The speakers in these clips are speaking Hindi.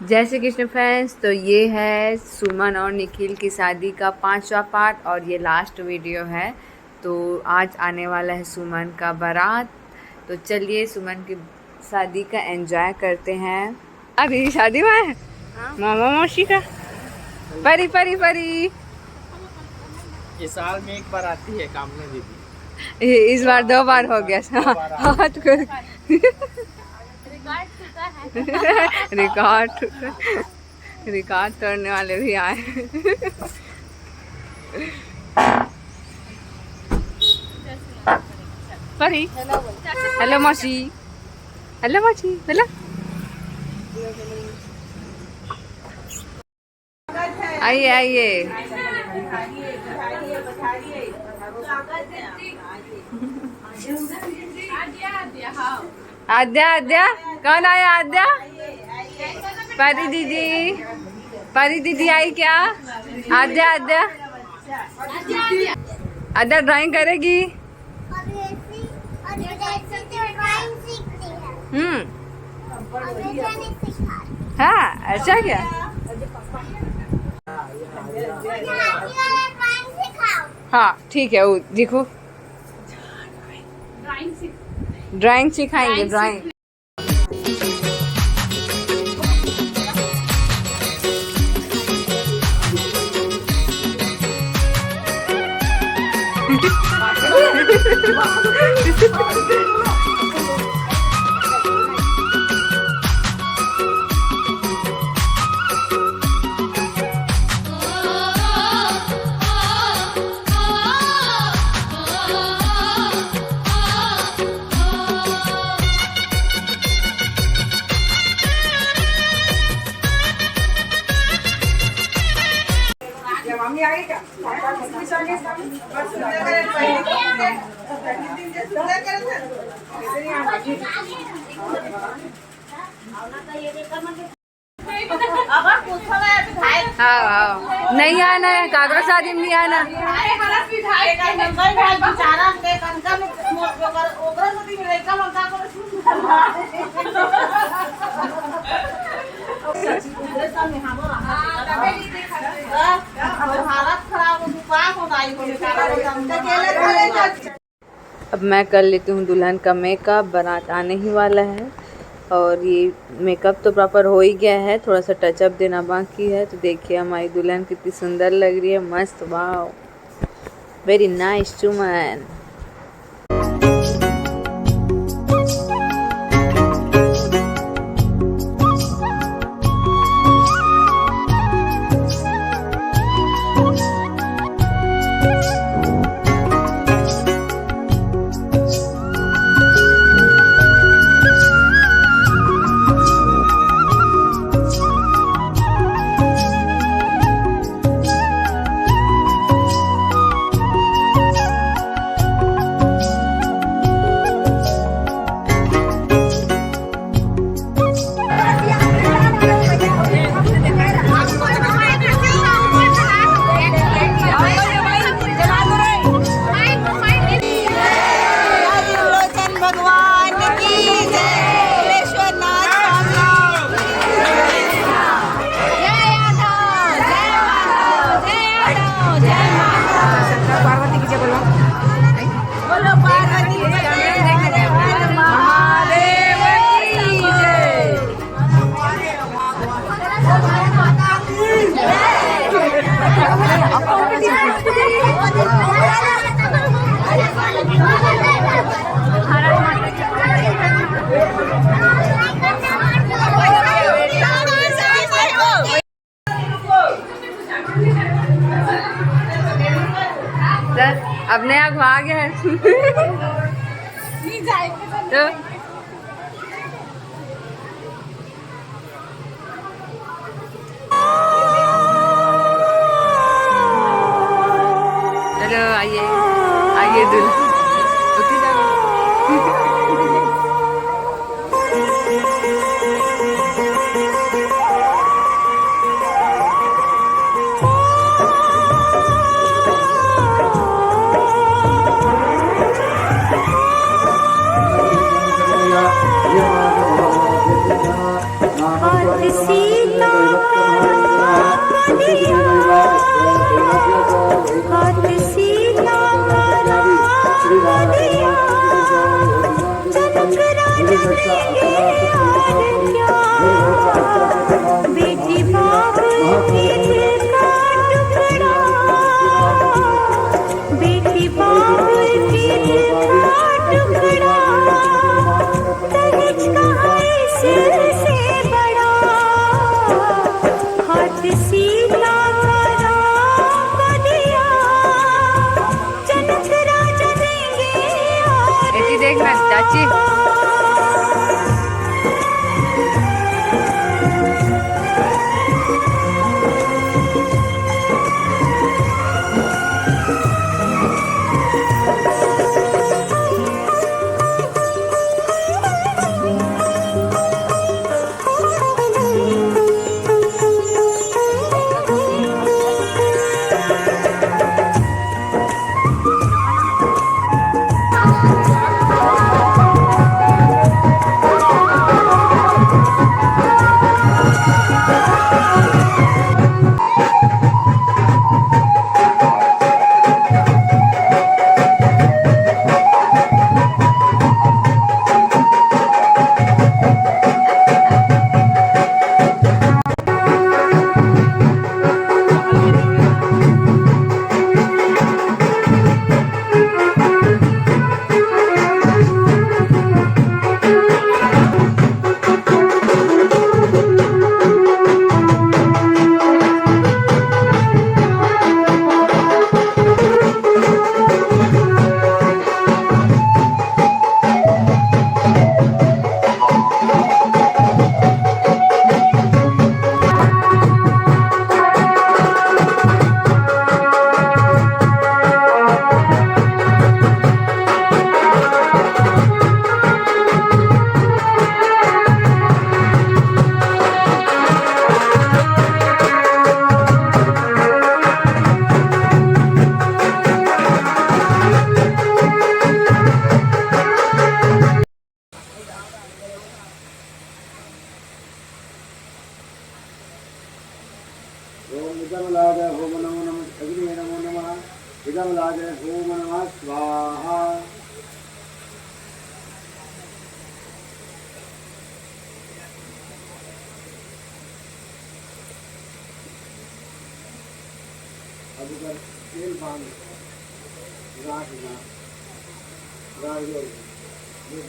जय श्री कृष्ण फ्रेंड्स। तो ये है सुमन और निखिल की शादी का 5वां पार्ट और ये लास्ट वीडियो है। तो आज आने वाला है सुमन का बारात। तो चलिए सुमन की शादी का एंजॉय करते हैं। अभी शादी में है मामा मौसी का। परी परी परी इस साल में एक बार आती है कामने दीदी। इस बार 2 बार हो गया। रिकॉर्ड तोड़ने वाले भी आए। परी हेलो मौसी, हेलो मौसी, हेलो। आइए आइए। आद्या आद्या कौन आया? आद्या परी दीदी, परी दीदी आई क्या? आद्या आद्या आद्या ड्राइंग करेगी। हाँ अच्छा क्या? हाँ ठीक है। वो देखो ड्राइंग सिखाएंगे। ड्राइंग हाँ नहीं आना है कागज शादी में भी आना। अब मैं कर लेती हूँ दुल्हन का मेकअप। बारात आने ही वाला है और ये मेकअप तो प्रॉपर हो ही गया है, थोड़ा सा टचअप देना बाकी है। तो देखिए हमारी दुल्हन कितनी सुंदर लग रही है, मस्त। वाव, वेरी नाइस सुमन। अब नया आ गया है। तो चलो आइए आइए दुल्हन। सीता को दिया, हाथ सीता को दिया, जनक राजा देंगे और क्या, बेटी बाबुल के दिल का टुकड़ा, बेटी बाबुल के दिल का टुकड़ा, दहेज का इससे बड़ा, हाथ सीता को दिया, जनक राजा देंगे और ऐसी देखना चाची। ओम इदं लागे ओम नमो नमः अग्नि नमो नमः इदं लागे ओम नमः स्वाहा अब इधर तेल बांध राख ना राख दो ये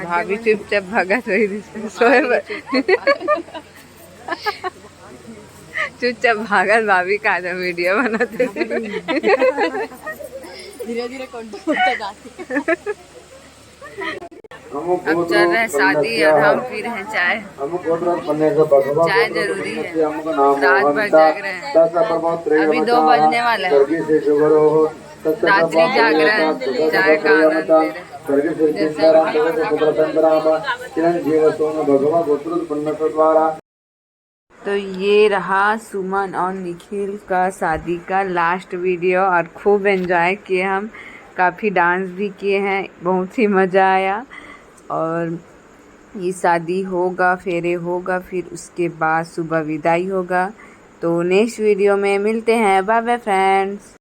भाभी चुपचाप भागत रही सोए चुपचाप भागत भाभी का आधा वीडियो बनाते धीरे धीरे होता जाती। अब चल रहे हैं शादी और हम पी रहे हैं चाय। चाय जरूरी है, रात भर जाग रहे हैं, अभी 2 बजने वाला है, रात्रि जाग रहे हैं, चाय का आनंद ले रहे हैं। सर्गे सिद्धिंदराम सुप्रसंतराम चिरंजीव सोम भगवा गोत्र पुण्य द्वारा। तो ये रहा सुमन और निखिल का शादी का लास्ट वीडियो और खूब एंजॉय किए हम, काफ़ी डांस भी किए हैं, बहुत ही मज़ा आया। और ये शादी होगा, फेरे होगा, फिर उसके बाद सुबह विदाई होगा। तो नेक्स्ट वीडियो में मिलते हैं। Bye bye friends.